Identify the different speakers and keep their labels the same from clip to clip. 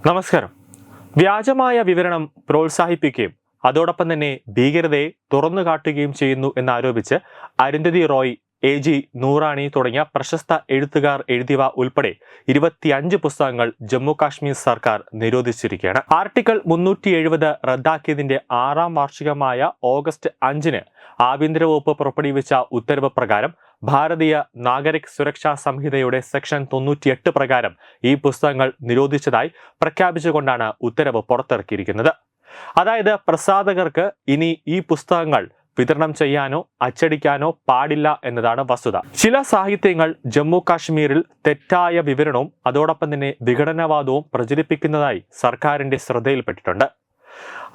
Speaker 1: നമസ്കാരം. വ്യാജമായ വിവരണം പ്രോത്സാഹിപ്പിക്കുകയും അതോടൊപ്പം തന്നെ ഭീകരതയെ തുറന്നു കാട്ടുകയും ചെയ്യുന്നു എന്നാരോപിച്ച് അരുന്ധതി റോയ്, AG നൂറാണി തുടങ്ങിയ പ്രശസ്ത എഴുത്തുകാർ എഴുതിയവ ഉൾപ്പെടെ 25 പുസ്തകങ്ങൾ ജമ്മു കാശ്മീർ സർക്കാർ നിരോധിച്ചിരിക്കുകയാണ്. ആർട്ടിക്കിൾ 370 റദ്ദാക്കിയതിന്റെ 6ാം വാർഷികമായ ഓഗസ്റ്റ് 5-ന് ആഭ്യന്തര വകുപ്പ് പുറപ്പെടുവിച്ച ഉത്തരവ് പ്രകാരം ഭാരതീയ നാഗരിക് സുരക്ഷാ സംഹിതയുടെ സെക്ഷൻ 98 പ്രകാരം ഈ പുസ്തകങ്ങൾ നിരോധിച്ചതായി പ്രഖ്യാപിച്ചുകൊണ്ടാണ് ഉത്തരവ് പുറത്തിറക്കിയിരിക്കുന്നത്. അതായത് പ്രസാധകർക്ക് ഇനി ഈ പുസ്തകങ്ങൾ വിതരണം ചെയ്യാനോ അച്ചടിക്കാനോ പാടില്ല എന്നതാണ് വസ്തുത. ചില സാഹിത്യങ്ങൾ ജമ്മു കാശ്മീരിൽ തെറ്റായ വിവരണവും അതോടൊപ്പം തന്നെ വിഘടനവാദവും പ്രചരിപ്പിക്കുന്നതായി സർക്കാരിന്റെ ശ്രദ്ധയിൽപ്പെട്ടിട്ടുണ്ട്.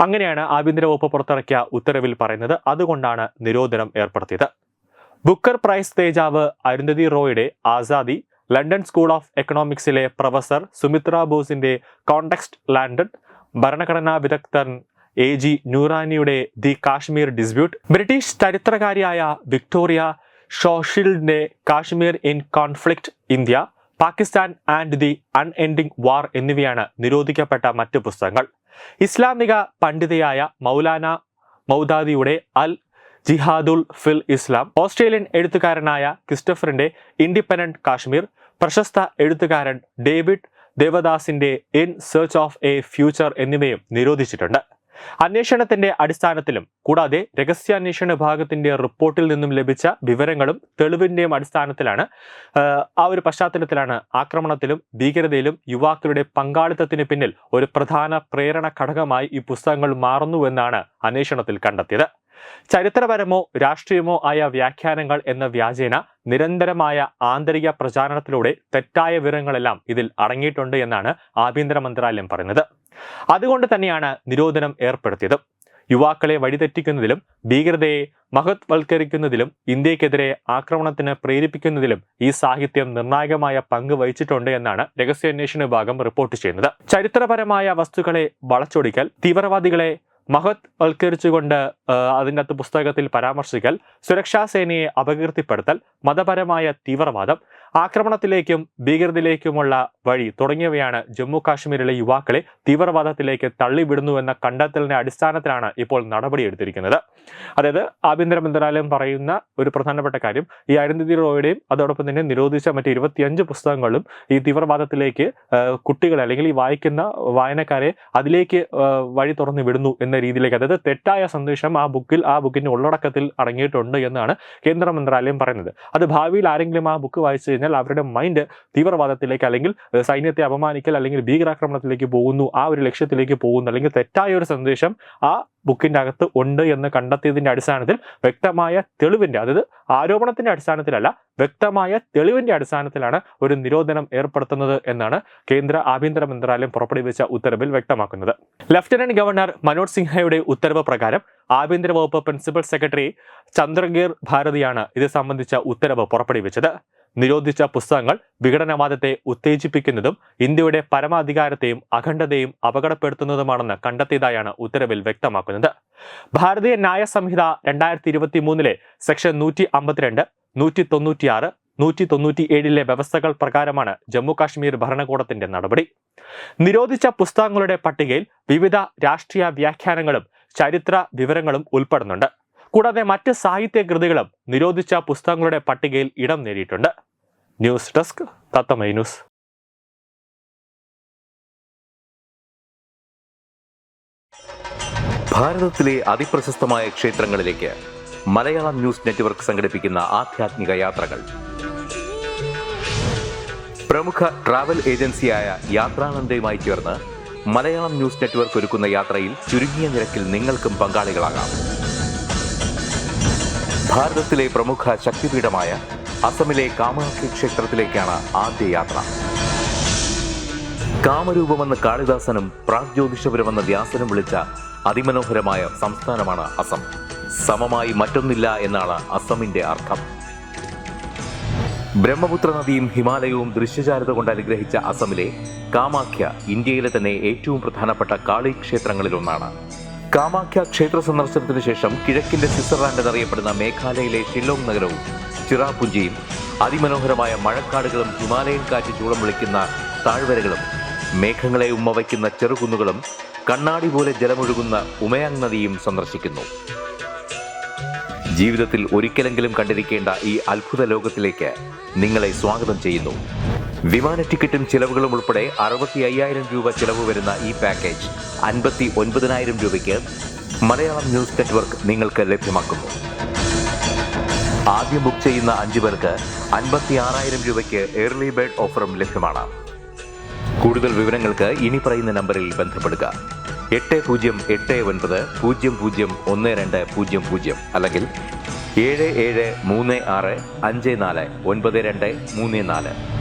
Speaker 1: അങ്ങനെയാണ് ആഭ്യന്തര വകുപ്പ് പുറത്തിറക്കിയ ഉത്തരവിൽ പറയുന്നത്. അതുകൊണ്ടാണ് നിരോധനം ഏർപ്പെടുത്തിയത്. ബുക്കർ പ്രൈസ് ജേതാവ് അരുന്ധതി റോയുടെ ആസാദി, ലണ്ടൻ സ്കൂൾ ഓഫ് എക്കണോമിക്സിലെ പ്രൊഫസർ സുമിത്ര ബോസിന്റെ കോണ്ടെക്സ്റ്റ് ലണ്ടൻ, ഭരണഘടനാ വിദഗ്ധൻ AG നൂറാനിയുടെ ദി കാശ്മീർ ഡിസ്പ്യൂട്ട്, ബ്രിട്ടീഷ് ചരിത്രകാരിയായ വിക്ടോറിയ ഷോഷിൽഡിന്റെ Kashmir in conflict India, Pakistan and the unending war എന്നിവയാണ് നിരോധിക്കപ്പെട്ട മറ്റ് പുസ്തകങ്ങൾ. ഇസ്ലാമിക പണ്ഡിതയായ മൗലാന മൗദാദിയുടെ അൽ ജിഹാദുൽ ഫിൽ ഇസ്ലാം, ഓസ്ട്രേലിയൻ എഴുത്തുകാരനായ ക്രിസ്റ്റഫറിന്റെ ഇൻഡിപെൻഡന്റ് കാശ്മീർ, പ്രശസ്ത എഴുത്തുകാരൻ ഡേവിഡ് ദേവദാസിന്റെ in search of a future എന്നിവയും നിരോധിച്ചിട്ടുണ്ട്. അന്വേഷണത്തിന്റെ അടിസ്ഥാനത്തിലും കൂടാതെ രഹസ്യാന്വേഷണ വിഭാഗത്തിന്റെ റിപ്പോർട്ടിൽ നിന്നും ലഭിച്ച വിവരങ്ങളും തെളിവിന്റെയും അടിസ്ഥാനത്തിലാണ് ആ ഒരു പശ്ചാത്തലത്തിലാണ് ആക്രമണത്തിലും ഭീകരതയിലും യുവാക്കളുടെ പങ്കാളിത്തത്തിന് പിന്നിൽ ഒരു പ്രധാന പ്രേരണ ഘടകമായി ഈ പുസ്തകങ്ങൾ മാറുന്നുവെന്നാണ് അന്വേഷണത്തിൽ കണ്ടെത്തിയത്. ചരിത്രപരമോ രാഷ്ട്രീയമോ ആയ വ്യാഖ്യാനങ്ങൾ എന്ന വ്യാജേന നിരന്തരമായ ആന്തരിക പ്രചാരണത്തിലൂടെ തെറ്റായ വിവരങ്ങളെല്ലാം ഇതിൽ അടങ്ങിയിട്ടുണ്ട് എന്നാണ് ആഭ്യന്തര മന്ത്രാലയം പറയുന്നത്. അതുകൊണ്ട് തന്നെയാണ് നിരോധനം ഏർപ്പെടുത്തിയത്. യുവാക്കളെ വഴിതെറ്റിക്കുന്നതിലും ഭീകരതയെ മഹത്വൽക്കരിക്കുന്നതിലും ഇന്ത്യക്കെതിരെ ആക്രമണത്തിന് പ്രേരിപ്പിക്കുന്നതിലും ഈ സാഹിത്യം നിർണായകമായ പങ്ക് വഹിച്ചിട്ടുണ്ട് എന്നാണ് രഹസ്യാന്വേഷണ വിഭാഗം റിപ്പോർട്ട് ചെയ്യുന്നത്. ചരിത്രപരമായ വസ്തുക്കളെ വളച്ചൊടിക്കൽ, തീവ്രവാദികളെ മഹത്വൽക്കരിച്ചുകൊണ്ട് അതിനകത്ത് പുസ്തകത്തിൽ പരാമർശിക്കൽ, സുരക്ഷാ സേനയെ അപകീർത്തിപ്പെടുത്തൽ, മതപരമായ തീവ്രവാദം, ആക്രമണത്തിലേക്കും ഭീകരതയിലേക്കുമുള്ള വഴി തുടങ്ങിയവയാണ് ജമ്മു കാശ്മീരിലെ യുവാക്കളെ തീവ്രവാദത്തിലേക്ക് തള്ളിവിടുന്നുവെന്ന കണ്ടെത്തലിന്റെ അടിസ്ഥാനത്തിലാണ് ഇപ്പോൾ നടപടിയെടുത്തിരിക്കുന്നത്. അതായത് ആഭ്യന്തര മന്ത്രാലയം പറയുന്ന ഒരു പ്രധാനപ്പെട്ട കാര്യം, ഈ അരുന്ധതി റോയുടെയും അതോടൊപ്പം തന്നെ നിരോധിച്ച മറ്റ് 25 പുസ്തകങ്ങളും ഈ തീവ്രവാദത്തിലേക്ക് കുട്ടികളെ അല്ലെങ്കിൽ ഈ വായിക്കുന്ന വായനക്കാരെ അതിലേക്ക് വഴി തുറന്നു വിടുന്നു എന്ന രീതിയിലേക്ക്, അതായത് തെറ്റായ സന്ദേശം ആ ബുക്കിന്റെ ഉള്ളടക്കത്തിൽ അടങ്ങിയിട്ടുണ്ട് എന്നാണ് കേന്ദ്ര മന്ത്രാലയം പറയുന്നത്. അത് ഭാവിയിൽ ആരെങ്കിലും ആ ബുക്ക് വായിച്ചു കഴിഞ്ഞാൽ അവരുടെ മൈൻഡ് തീവ്രവാദത്തിലേക്ക് അല്ലെങ്കിൽ സൈന്യത്തെ അപമാനിക്കൽ അല്ലെങ്കിൽ ഭീകരാക്രമണത്തിലേക്ക് പോകുന്നു, ആ ഒരു ലക്ഷ്യത്തിലേക്ക് പോകുന്നു, അല്ലെങ്കിൽ തെറ്റായ ഒരു സന്ദേശം ആ ബുക്കിന്റെ അകത്ത് ഉണ്ട് എന്ന് കണ്ടെത്തിയതിന്റെ അടിസ്ഥാനത്തിൽ വ്യക്തമായ തെളിവിന്റെ, അതായത് ആരോപണത്തിന്റെ അടിസ്ഥാനത്തിലല്ല, വ്യക്തമായ തെളിവിന്റെ അടിസ്ഥാനത്തിലാണ് ഒരു നിരോധനം ഏർപ്പെടുത്തുന്നത് എന്നാണ് കേന്ദ്ര ആഭ്യന്തര മന്ത്രാലയം പുറപ്പെടുവിച്ച ഉത്തരവിൽ വ്യക്തമാക്കുന്നത്. ലഫ്റ്റനന്റ് ഗവർണർ മനോജ് സിൻഹയുടെ ഉത്തരവ് പ്രകാരം ആഭ്യന്തര വകുപ്പ് പ്രിൻസിപ്പൽ സെക്രട്ടറി ചന്ദ്രഗീർ ഭാരതിയാണ് ഇത് സംബന്ധിച്ച ഉത്തരവ് പുറപ്പെടുവിച്ചത്. നിരോധിച്ച പുസ്തകങ്ങൾ വിഘടനവാദത്തെ ഉത്തേജിപ്പിക്കുന്നതും ഇന്ത്യയുടെ പരമാധികാരത്തെയും അഖണ്ഡതയും അപകടപ്പെടുത്തുന്നതുമാണെന്ന് കണ്ടെത്തിയതായാണ് ഉത്തരവിൽ വ്യക്തമാക്കുന്നത്. ഭാരതീയ ന്യായ സംഹിത 2023 സെക്ഷൻ 152, 196, 197 വ്യവസ്ഥകൾ പ്രകാരമാണ് ജമ്മു കാശ്മീർ ഭരണകൂടത്തിന്റെ നടപടി. നിരോധിച്ച പുസ്തകങ്ങളുടെ പട്ടികയിൽ വിവിധ രാഷ്ട്രീയ വ്യാഖ്യാനങ്ങളും ചരിത്ര വിവരങ്ങളും ഉൾപ്പെടുന്നുണ്ട്. കൂടാതെ മറ്റ് സാഹിത്യ കൃതികളും നിരോധിച്ച പുസ്തകങ്ങളുടെ പട്ടികയിൽ ഇടം നേടിയിട്ടുണ്ട്. ന്യൂസ് ഡെസ്ക് തത്തമൈ ന്യൂസ്.
Speaker 2: ഭാരതത്തിലെ അതിപ്രശസ്തമായ ക്ഷേത്രങ്ങളിലേക്ക് മലയാളം ന്യൂസ് നെറ്റ്വർക്ക് സംഘടിപ്പിക്കുന്ന ആധ്യാത്മിക യാത്രകൾ. പ്രമുഖ ട്രാവൽ ഏജൻസിയായ യാത്രാനന്ദയുമായി ചേർന്ന് മലയാളം ന്യൂസ് നെറ്റ്വർക്ക് ഒരുക്കുന്ന യാത്രയിൽ ചുരുങ്ങിയ നിരക്കിൽ നിങ്ങൾക്കും പങ്കാളികളാകാം. ഭാരതത്തിലെ പ്രമുഖ ശക്തിപീഠമായ അസമിലെ കാമാഖ്യ ക്ഷേത്രത്തിലേക്കാണ് ആദ്യ യാത്ര. കാമരൂപമെന്ന് കാളിദാസനും പ്രാഗ്ജ്യോതിഷപുരമെന്ന വ്യാസനും വിളിച്ച അതിമനോഹരമായ സംസ്ഥാനമാണ് അസം. സമമായി മറ്റൊന്നില്ല എന്നാണ് അസമിന്റെ അർത്ഥം. ബ്രഹ്മപുത്ര നദിയും ഹിമാലയവും ദൃശ്യചാരുത കൊണ്ട് അനുഗ്രഹിച്ച അസമിലെ കാമാഖ്യ ഇന്ത്യയിലെ തന്നെ ഏറ്റവും പ്രധാനപ്പെട്ട കാളി ക്ഷേത്രങ്ങളിലൊന്നാണ്. കാമാഖ്യ ക്ഷേത്ര സന്ദർശനത്തിന് ശേഷം കിഴക്കിന്റെ സ്വിറ്റ്സർലാൻഡ് എന്നറിയപ്പെടുന്ന മേഘാലയയിലെ ഷില്ലോങ് നഗരവും ചിറാപുഞ്ചിയും അതിമനോഹരമായ മഴക്കാടുകളും ഹിമാലയൻ കാറ്റ് ചൂളം വിളിക്കുന്ന താഴ്വരകളും മേഘങ്ങളെ ഉമ്മവയ്ക്കുന്ന ചെറുകുന്നുകളും കണ്ണാടി പോലെ ജലമൊഴുകുന്ന ഉമയാങ് നദിയും സന്ദർശിക്കുന്നു. ജീവിതത്തിൽ ഒരിക്കലെങ്കിലും കണ്ടിരിക്കേണ്ട ഈ അത്ഭുത ലോകത്തിലേക്ക് നിങ്ങളെ സ്വാഗതം ചെയ്യുന്നു. വിമാന ടിക്കറ്റും ചിലവുകളും ഉൾപ്പെടെ 65,000 രൂപ ചിലവ് വരുന്ന ഈ പാക്കേജ് 59,000 രൂപയ്ക്ക് മലയാളം ന്യൂസ് നെറ്റ്വർക്ക് നിങ്ങൾക്ക് ലഭ്യമാക്കുന്നു. ആദ്യം ബുക്ക് ചെയ്യുന്ന 5 പേർക്ക് 56,000 രൂപയ്ക്ക് ഏർലി ബേർഡ് ഓഫറും ലഭ്യമാണ്. കൂടുതൽ വിവരങ്ങൾക്ക് ഇനി പറയുന്ന നമ്പറിൽ ബന്ധപ്പെടുക. 8089001200 അല്ലെങ്കിൽ 7736549234.